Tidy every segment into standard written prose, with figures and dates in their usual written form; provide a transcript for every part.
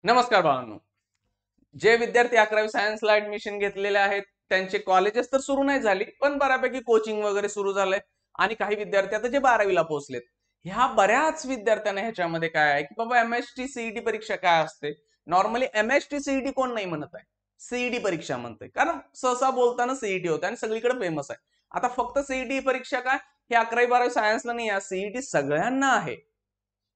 नमस्कार बाळांनो. जे विद्यार्थी 11वी सायन्सला ऍडमिशन घेतलेले आहेत त्यांचे कॉलेजेस तर सुरू नाही झाली, पण बऱ्यापैकी कोचिंग वगैरे सुरू झालंय. आणि काही विद्यार्थी आता जे 12वीला पोहोचलेत, ह्या बऱ्याच विद्यार्थ्यांना ह्याच्यामध्ये काय आहे की बाबा एमएसटी सीईटी परीक्षा काय असते. नॉर्मली एमएसटी सीईटी कोण नाही म्हणत आहे, सीईटी परीक्षा म्हणते, कारण सहसा बोलताना सीईटी होते आणि सगळीकडे फेमस आहे. आता फक्त सीईटी परीक्षा काय, हे 11वी 12वी सायन्सला नाही आहे, सीईटी सगळ्यांना आहे.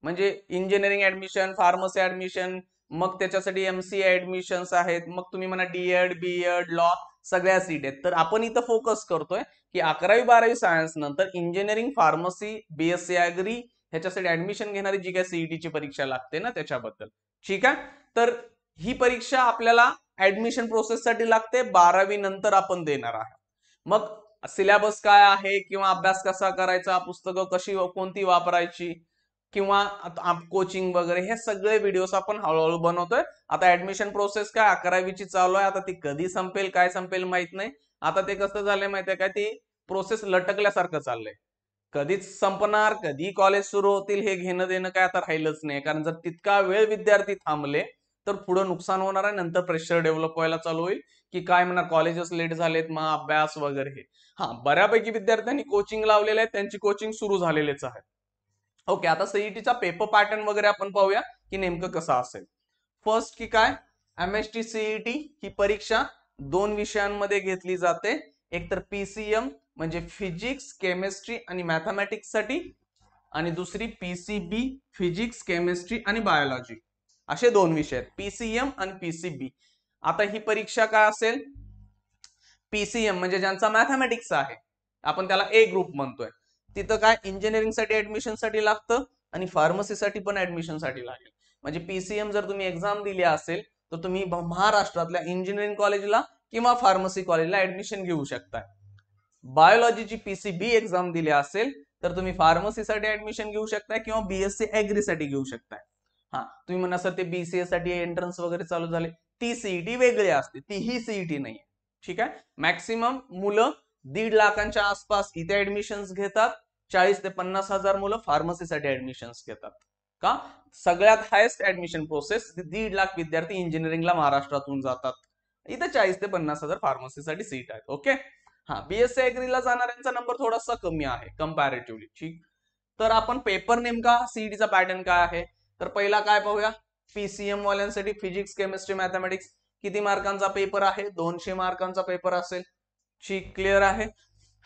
म्हणजे इंजिनिअरिंग ऍडमिशन, फार्मसी ऍडमिशन, मग त्याच्यासाठी एमसीए ऍडमिशन्स आहेत, मग तुम्ही म्हणा डीएड बीएड लॉ, सगळ्या सीट आहेत. तर आपण इथं फोकस करतोय की 11वी 12वी सायन्स नंतर इंजिनिअरिंग, फार्मसी, बीएससी ऍग्री ह्याच्यासाठी ऍडमिशन घेणारी जी काय सीईटीची परीक्षा लागते ना त्याच्याबद्दल. ठीक आहे. तर ही परीक्षा आपल्याला ऍडमिशन प्रोसेससाठी लागते, 12वी नंतर आपण देणार आहोत. मग सिलेबस काय आहे किंवा अभ्यास कसा करायचा, पुस्तकं कशी कोणती वापरायची किंवा कोचिंग वगैरे, हे सगळे व्हिडिओज आपण हळूहळू बनवतोय. आता ऍडमिशन प्रोसेस काय 11वीची चालू आहे, आता ती कधी संपेल काय संपेल माहित नाही. आता ते कसं झालंय माहितीये काय, ती प्रोसेस लटकल्यासारखं चाललंय. कधीच संपणार, कधी कॉलेज सुरू होतील हे घेणं देणं काय आता राहिलंच नाही. कारण जर तितका वेळ विद्यार्थी थांबले तर पुढे नुकसान होणार आहे, नंतर प्रेशर डेव्हलप व्हायला चालू होईल की काय म्हणा कॉलेजेस लेट झालेत, मग अभ्यास वगैरे हे. हा, बऱ्यापैकी विद्यार्थ्यांनी कोचिंग लावलेले आहे, त्यांची कोचिंग सुरू झालेलेच आहे. ओके, आता सीईटीचा पेपर पॅटर्न वगैरे आपण पाहूया की नेमकं कसं असेल. फर्स्ट की काय, एमएसटी सीईटी ही परीक्षा 2 विषयांमध्ये घेतली जाते. एक तर पीसीएम म्हणजे फिजिक्स, केमिस्ट्री आणि मॅथमॅटिक्स साठी, आणि दुसरी पीसीबी फिजिक्स, केमिस्ट्री आणि बायोलॉजी, असे 2 विषय आहेत, पीसीएम आणि पीसीबी. आता ही परीक्षा काय असेल, पीसीएम म्हणजे ज्यांचा मॅथमॅटिक्स आहे, आपण त्याला ए ग्रुप म्हणतोय, तिथं काय इंजिनिअरिंग साठी ऍडमिशन साठी लागतं आणि फार्मसीसाठी पण ऍडमिशन साठी लागेल. म्हणजे पीसीएम जर तुम्ही एक्झाम दिली असेल तर तुम्ही महाराष्ट्रातल्या इंजिनिअरिंग कॉलेजला किंवा फार्मसी कॉलेजला ऍडमिशन घेऊ शकता. बायोलॉजीची पीसीबी एक्झाम दिली असेल तर तुम्ही फार्मसीसाठी ऍडमिशन घेऊ शकताय किंवा बीएससी ऍग्री साठी घेऊ शकताय. हा, तुम्ही म्हणा सर ते बीसीए साठी एंट्रन्स वगैरे चालू झाले, ती सीईटी वेगळी असते, ती ही सीईटी नाही. ठीक आहे. मॅक्सिमम मुलं 1.5 लाखांच्या आसपास इथे ऍडमिशन घेतात, 40 ते 50 हजार मुलं फार्मसीसाठी ऍडमिशन घेतात. का, सगळ्यात हायेस्ट ऍडमिशन प्रोसेस 1.5 लाख विद्यार्थी इंजिनिअरिंगला महाराष्ट्रातून जातात. इथे 40 ते 50 हजार फार्मसीसाठी सीट आहेत. ओके. हा, बीएससी ऍग्रीला जाणाऱ्यांचा नंबर थोडासा कमी आहे कंपॅरेटिव्हली. ठीक. तर आपण पेपर नेमका सीईटीचा पॅटर्न काय आहे, तर पहिला काय पाहूया, पीसीएम वाल्यांसाठी फिजिक्स, केमिस्ट्री, मॅथमॅटिक्स किती मार्कांचा पेपर आहे, 200 मार्कांचा पेपर असेल. ठीक, क्लिअर आहे.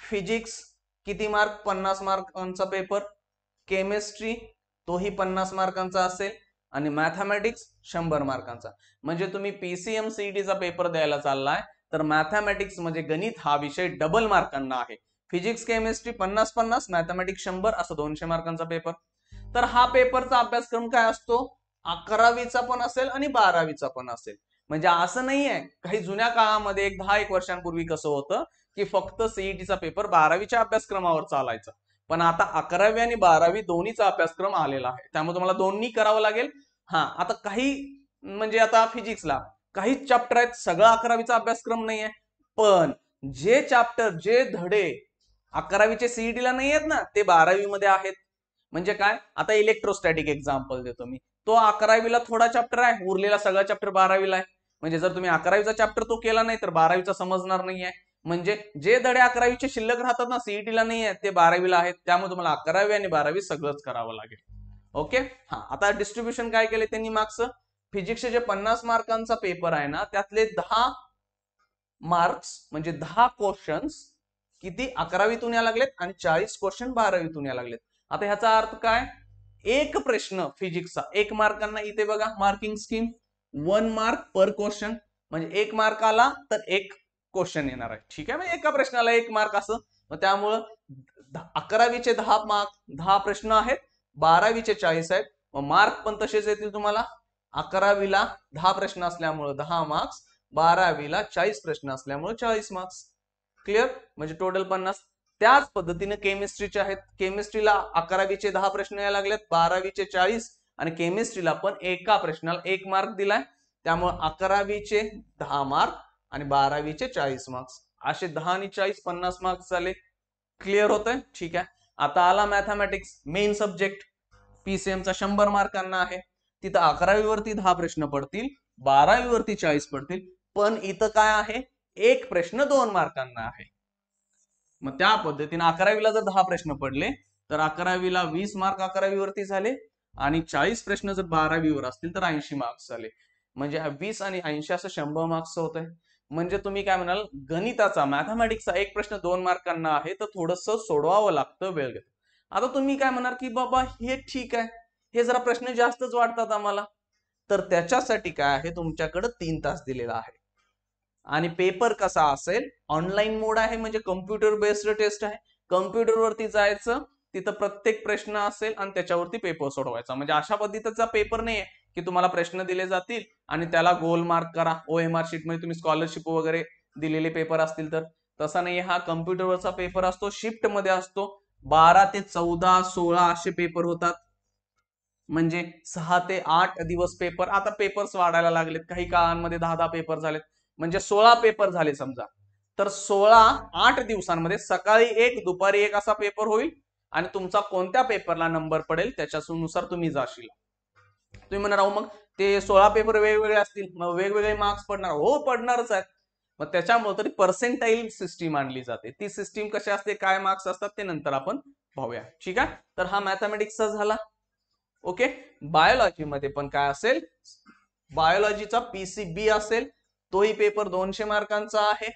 फिजिक्स किती मार्क, 50 मार्कांचा पेपर. केमिस्ट्री तोही 50 मार्कांचा असेल आणि मॅथमॅटिक्स 100 मार्कांचा. म्हणजे तुम्ही पीसीएम सीईटीचा पेपर द्यायला चाललाय तर मॅथमॅटिक्स म्हणजे गणित हा विषय डबल मार्कांना आहे. फिजिक्स केमिस्ट्री 50-50, मॅथमॅटिक्स 100, असं 200 मार्कांचा पेपर. तर हा पेपरचा अभ्यासक्रम काय असतो, 11वीचा पण असेल आणि 12वीचा पण असेल. म्हणजे असं नाहीये, काही जुन्या काळामध्ये 10-1 वर्षांपूर्वी कसं होतं की फक्त सीईटीचा पेपर 12वीच्या अभ्यासक्रमावर चालायचा. पण आता 11वी आणि 12वी दोन्हीचा अभ्यासक्रम आलेला आहे, त्यामुळे तुम्हाला दोन्ही करावं लागेल. हा, आता काही म्हणजे आता फिजिक्सला काही चॅप्टर आहेत, सगळं 11वीचा अभ्यासक्रम नाहीये, पण जे चॅप्टर जे धडे 11वीचे सीईटीला नाही आहेत ना ते 12वी मध्ये आहेत. म्हणजे काय, आता इलेक्ट्रोस्टॅटिक एक्झाम्पल देतो मी, तो 11वीला थोडा चॅप्टर आहे, उरलेला सगळा चॅप्टर 12वीला आहे. म्हणजे जर तुम्ही 11वीचा चॅप्टर तो केला नाही तर 12वीचा समजणार नाहीये. म्हणजे जे धडे 11वीचे शिल्लक राहतात ना सीईटीला नाही आहेत ते 12वीला आहेत, त्यामुळे तुम्हाला 11वी आणि 12वी सगळंच करावं लागेल. ओके. हा, आता डिस्ट्रीब्युशन काय केले त्यांनी मार्क्स, फिजिक्सचे जे 50 मार्कांचा पेपर आहे ना त्यातले 10 मार्क्स म्हणजे 10 क्वेश्चन्स किती 11वीतून या लागलेत आणि 40 क्वेश्चन 12वीतून या लागलेत. आता ह्याचा अर्थ काय, एक प्रश्न फिजिक्सचा 1 मार्कांना, इथे बघा मार्किंग स्कीम 1 मार्क पर क्वेश्चन, म्हणजे 1 मार्क आला तर 1 क्वेश्चन येणार आहे. ठीक आहे, म्हणजे एका प्रश्नाला 1 मार्क असं. मग त्यामुळं 11वीचे 10 मार्क 10 प्रश्न आहेत, 12वीचे 40 आहेत. मग मार्क पण तसेच येतील तुम्हाला, 11वीला 10 प्रश्न असल्यामुळे 10 मार्क्स, 12वीला 40 प्रश्न असल्यामुळे 40 मार्क्स. क्लिअर, म्हणजे टोटल 50. त्याच पद्धतीने केमिस्ट्रीचे आहेत, केमिस्ट्रीला 11वीचे 10 प्रश्न यायला लागलेत, 12वीचे 40, आणि केमिस्ट्रीला पण एका प्रश्नाला 1 मार्क दिलाय, त्यामुळे 11वीचे 10 मार्क आणि 12वीचे 40 मार्क्स, असे 10 आणि 40 50 मार्क्स झाले. क्लिअर होतंय. ठीक आहे. आता आला मॅथमॅटिक्स, मेन सब्जेक्ट. पीसीएमचा 100 मार्कांना आहे, तिथं 11वी वरती 10 प्रश्न पडतील, 12वी वरती 40 पडतील, पण इथं काय आहे, एक प्रश्न 2 मार्कांना आहे. मग त्या पद्धतीने 11वीला जर 10 प्रश्न पडले तर 11वीला 20 मार्क 11वी वरती झाले, आणि 40 प्रश्न जर 12वीवर असतील तर 80 मार्क्स झाले. म्हणजे 20 आणि 80 असं 100 मार्क्स होत आहे. म्हणजे तुम्ही काय म्हणाल, गणिताचा मॅथमॅटिक्सचा एक प्रश्न 2 मार्कांना आहे तर थोडस सोडवावं लागतं, वेळ घेतो. आता तुम्ही काय म्हणाल की बाबा हे ठीक आहे, हे जरा प्रश्न जास्तच वाटतात आम्हाला, तर त्याच्यासाठी काय आहे, तुमच्याकडे 3 तास दिलेला आहे. आणि पेपर कसा असेल, ऑनलाईन मोड आहे, म्हणजे कम्प्युटर बेस्ड टेस्ट आहे. कम्प्युटरवरती जायचं, तिथं प्रत्येक प्रश्न असेल आणि त्याच्यावरती पेपर सोडवायचा. म्हणजे अशा पद्धतीचा पेपर नाहीये की तुम्हाला प्रश्न दिले जातील आणि त्याला गोल मार्क करा. OMR शीट मध्ये तुम्ही स्कॉलरशिप वगैरे दिलेले पेपर असतील तर तसा नाही, हा कम्प्युटरवरचा पेपर असतो, शिफ्ट मध्ये असतो. 12 ते 14, 16 असे पेपर होतात. म्हणजे 6 ते 8 दिवस पेपर. आता पेपर्स वाढायला लागलेत, काही काळांमध्ये 10 पेपर झालेत, म्हणजे 16 पेपर झाले समजा. तर 8 दिवसांमध्ये सकाळी एक, दुपारी एक असा पेपर होईल, आणि तुमचा कोणत्या पेपरला नंबर पडेल त्याच्यानुसार तुम्ही जाशील. तुम्ही म्हणणार राहू मग ते 16 पेपर वेगवेगळे असतील, मग वेगवेगळे मार्क्स पडणार, हो पडणारच आहेत. मग त्याच्यामुळे तरी पर्सेंटाईल सिस्टीम आणली जाते. ती सिस्टीम कशी असते, काय मार्क्स असतात ते नंतर आपण पाहूया. ठीक आहे, तर हा मॅथमॅटिक्सचा झाला. ओके, बायोलॉजी मध्ये पण काय असेल, बायोलॉजीचा PCB असेल, तोही पेपर 200 मार्कांचा आहे.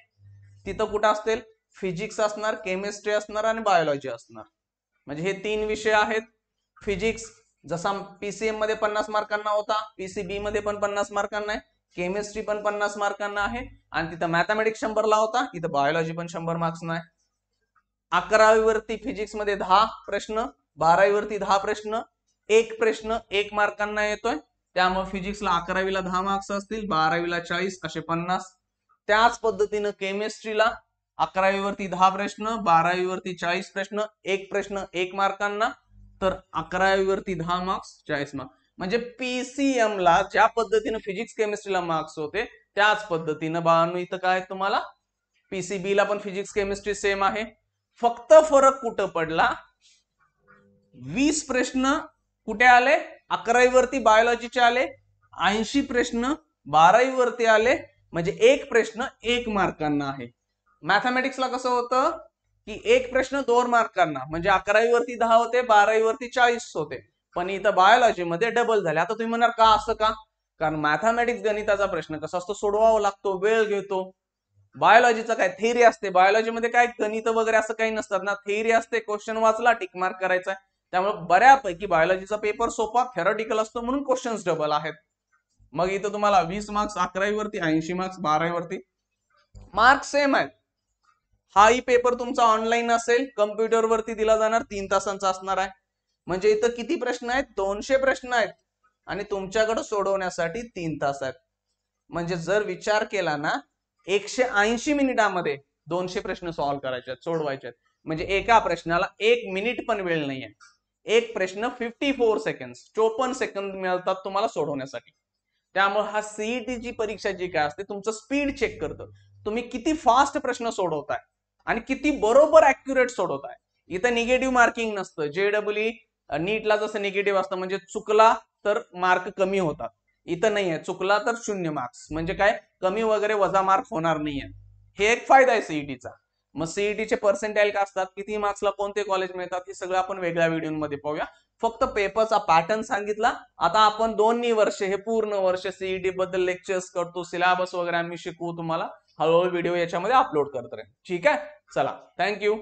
तिथं कुठं असतील, फिजिक्स असणार, केमिस्ट्री असणार आणि बायोलॉजी असणार. म्हणजे हे 3 विषय आहेत. फिजिक्स जसा PCM मध्ये 50 मार्कांना होता, PCB मध्ये पण 50 मार्कांना आहे, केमिस्ट्री पण 50 मार्कांना आहे, आणि तिथं मॅथमॅटिक्स 100 ला होता, इथं बायोलॉजी पण 100 मार्क्सना आहे. 11वी वरती फिजिक्स मध्ये 10 प्रश्न, 12वी वरती 10 प्रश्न, एक प्रश्न 1 मार्कांना येतोय. त्यामुळे फिजिक्सला 11वीला 10 मार्क्स असतील, 12वीला 40 असे 50. त्याच पद्धतीनं केमिस्ट्रीला 11वी वरती 10 प्रश्न, 12वी वरती 40 प्रश्न, एक प्रश्न 1 मार्कांना, तर 11वी वरती 10 मार्क्स 40 मार्क्स. म्हणजे PCM ला ज्या पद्धतीनं फिजिक्स केमिस्ट्रीला मार्क्स होते त्याच पद्धतीनं बाळांनो इथं काय तुम्हाला PCB ला पण फिजिक्स केमिस्ट्री सेम आहे. फक्त फरक कुठं पडला, 20 प्रश्न कुठे आले, 11वी वरती बायोलॉजीचे आले, 80 प्रश्न 12वी वरती आले, म्हणजे एक प्रश्न 1 मार्कांना आहे. मॅथमॅटिक्सला कसं होतं की एक प्रश्न 2 मार्कांना, म्हणजे 11वी वरती 10 होते, 12वी वरती 40 होते, पण इथं बायोलॉजी मध्ये डबल झाले. आता तुम्ही म्हणणार का असं का, कारण मॅथमॅटिक्स गणिताचा प्रश्न कसा असतो, सोडवावा लागतो, वेळ घेतो. बायोलॉजीचा काय थेअरी असते, बायोलॉजीमध्ये काय गणित वगैरे असं काही नसतात ना, थेअरी असते, क्वेश्चन वाचला टिक मार्क करायचा. त्यामुळे बऱ्यापैकी बायोलॉजीचा पेपर सोपा, थेरॉटिकल असतो, म्हणून क्वेश्चन्स डबल आहेत. मग इथं तुम्हाला 20 मार्क्स 11वी वरती, 80 मार्क्स 12वी वरती, मार्क्स सेम आहेत. हाही पेपर तुमचा ऑनलाईन असेल, कम्प्युटरवरती दिला जाणार, 3 तासांचा असणार आहे. म्हणजे इथं किती प्रश्न आहेत, 200 प्रश्न आहेत, आणि तुमच्याकडे सोडवण्यासाठी 3 तास आहेत. म्हणजे जर विचार केला ना, 180 मिनिटामध्ये 200 प्रश्न सॉल्व्ह करायचे आहेत, सोडवायचे आहेत. म्हणजे एका प्रश्नाला 1 मिनिट पण वेळ नाहीये. एक प्रश्न 54 सेकंड 54 सेकंद मिळतात तुम्हाला सोडवण्यासाठी. त्यामुळे हा CET ची परीक्षा जी काय असते, तुमचं स्पीड चेक करतं, तुम्ही किती फास्ट प्रश्न सोडवताय आणि किती बरोबर ऍक्युरेट सोडवताय. इथं निगेटिव्ह मार्किंग नसतं. JEE नीटला जसं निगेटिव्ह असतं, म्हणजे चुकला तर मार्क कमी होतात, इथं नाहीये, चुकला तर 0 मार्क्स, म्हणजे काय कमी वगैरे वजा मार्क होणार नाहीये. हे एक फायदा आहे CETचा. मग CETचे पर्सेंटाईल काय असतात, किती मार्क्सला कोणते कॉलेज मिळतात, हे सगळं आपण वेगळ्या व्हिडिओमध्ये पाहूया. फक्त पेपरचा पॅटर्न सांगितला. आता आपण 2 वर्ष, हे पूर्ण वर्ष CET बद्दल लेक्चर्स करतो, सिलेबस वगैरे आम्ही शिकवू तुम्हाला, हळूहळू व्हिडिओ याच्यामध्ये अपलोड करत राहील. ठीक आहे, चला, थँक्यू.